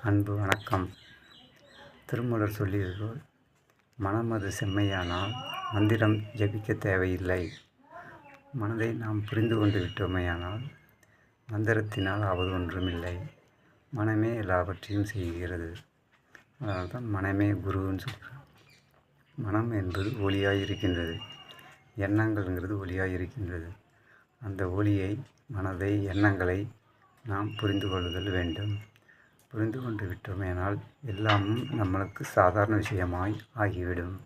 அன்பு வணக்கம். திருமூலர் சொல்லியதுபோல், மனமது செம்மையானால் மந்திரம் ஜபிக்க தேவையில்லை. மனதை நாம் புரிந்து கொண்டு விட்டோமேயானால் மந்திரத்தினால் ஆவது ஒன்றுமில்லை. மனமே எல்லாவற்றையும் செய்கிறது. அதனால்தான் மனமே குருன்னு சொல்கிறோம். மனம் என்பது ஒளியாயிருக்கின்றது. எண்ணங்கள்ங்கிறது ஒளியாயிருக்கின்றது. அந்த ஒளியை, மனதை, எண்ணங்களை நாம் புரிந்து கொள்ளுதல் வேண்டும். புரிந்து கொண்டு விட்டோமேனால் எல்லாமும் நம்மளுக்கு சாதாரண விஷயமாய் ஆகிவிடும்.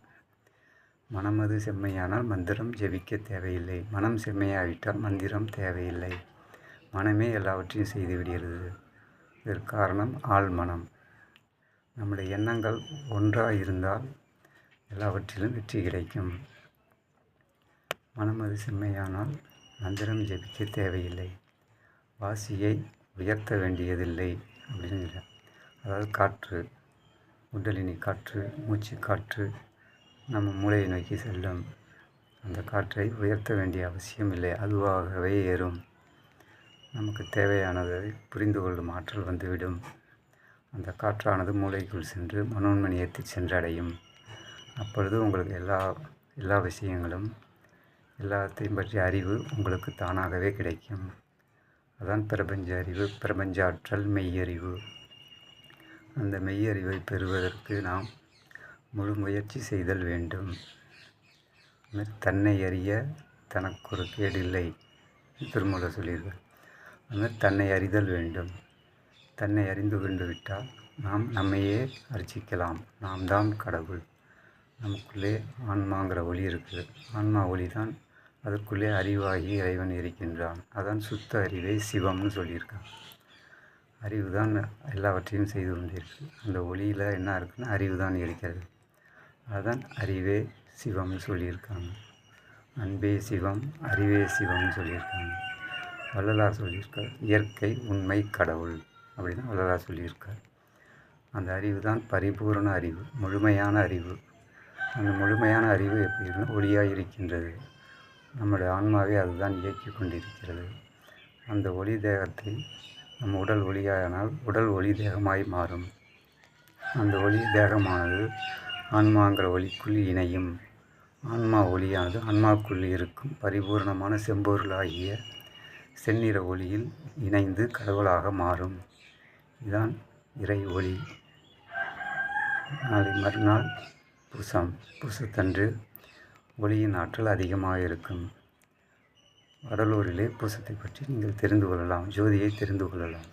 மனமது செம்மையானால் மந்திரம் ஜபிக்க தேவையில்லை. மனம் செம்மையாவிட்டால் மந்திரம் தேவையில்லை. மனமே எல்லாவற்றையும் செய்து விடுகிறது. இதற்கு காரணம் ஆழ்மனம். நம்முடைய எண்ணங்கள் ஒன்றாக இருந்தால் எல்லாவற்றிலும் வெற்றி கிடைக்கும். மனமது செம்மையானால் மந்திரம் ஜபிக்க தேவையில்லை. வாசியை உயர்த்த வேண்டியதில்லை அப்படின்னு. அதாவது காற்று, உடலினி காற்று, மூச்சு காற்று நம்ம மூளையை நோக்கி செல்லும். அந்த காற்றை உயர்த்த வேண்டிய அவசியம் இல்லை. அதுவாகவே ஏறும். நமக்கு தேவையானதை புரிந்து கொள்ளும் ஆற்றல் வந்துவிடும். அந்த காற்றானது மூளைக்குள் சென்று மனோன்மணியத்தை சென்றடையும். அப்பொழுது உங்களுக்கு எல்லா விஷயங்களும், எல்லாத்தையும் பற்றிய அறிவு உங்களுக்கு தானாகவே கிடைக்கும். அதான் பிரபஞ்ச அறிவு, பிரபஞ்ச ஆற்றல், மெய்யறிவு. அந்த மெய்யறிவை பெறுவதற்கு நாம் முழு முயற்சி செய்தல் வேண்டும். தன்னை அறிய தனக்கொரு கேடில்லை திருமூலர் சொல்லியிருக்கார். அதுமாதிரி தன்னை அறிதல் வேண்டும். தன்னை அறிந்து கொண்டு விட்டால் நாம் நம்மையே அர்ச்சிக்கலாம். நாம் தான் கடவுள். நமக்குள்ளே ஆன்மாங்கிற ஒளி இருக்குது. ஆன்மா ஒளி தான். அதற்குள்ளே அறிவாகி இறைவன் இருக்கின்றான். அதான் சுத்த அறிவை சிவம்னு சொல்லியிருக்கான். அறிவு தான் எல்லாவற்றையும் செய்து கொண்டிருக்கு. அந்த ஒளியில் என்ன இருக்குன்னா அறிவு தான் இருக்கிறது. அதுதான் அறிவே சிவம்னு சொல்லியிருக்காங்க. அன்பே சிவம், அறிவே சிவம்னு சொல்லியிருக்காங்க. வள்ளலார் சொல்லியிருக்கார், இயற்கை உண்மை கடவுள் அப்படின்னு வள்ளலார் சொல்லியிருக்கார். அந்த அறிவு தான் பரிபூரண அறிவு, முழுமையான அறிவு. அந்த முழுமையான அறிவு எப்படின்னா ஒளியாக இருக்கின்றது. நம்முடைய ஆன்மாவை அதுதான் இயக்கி கொண்டிருக்கிறது. அந்த ஒளி தேகத்தை நம் உடல் ஒளியானால் உடல் ஒளி தேகமாய் மாறும். அந்த ஒளி தேகமானது ஆன்மாங்கிற ஒளிக்குள் இணையும். ஆன்மா ஒளியானது ஆன்மாவுக்குள் இருக்கும் பரிபூர்ணமான செம்பொருளாகிய செந்நிற ஒளியில் இணைந்து கடவுளாக மாறும். இதுதான் இறை ஒளி. நாளை மறுநாள் பூசத்தன்று ஒளியின் ஆற்றல் அதிகமாக இருக்கும். வடலூரிலே பூசத்தை பற்றி நீங்கள் தெரிந்து கொள்ளலாம். ஜோதியை தெரிந்து கொள்ளலாம்.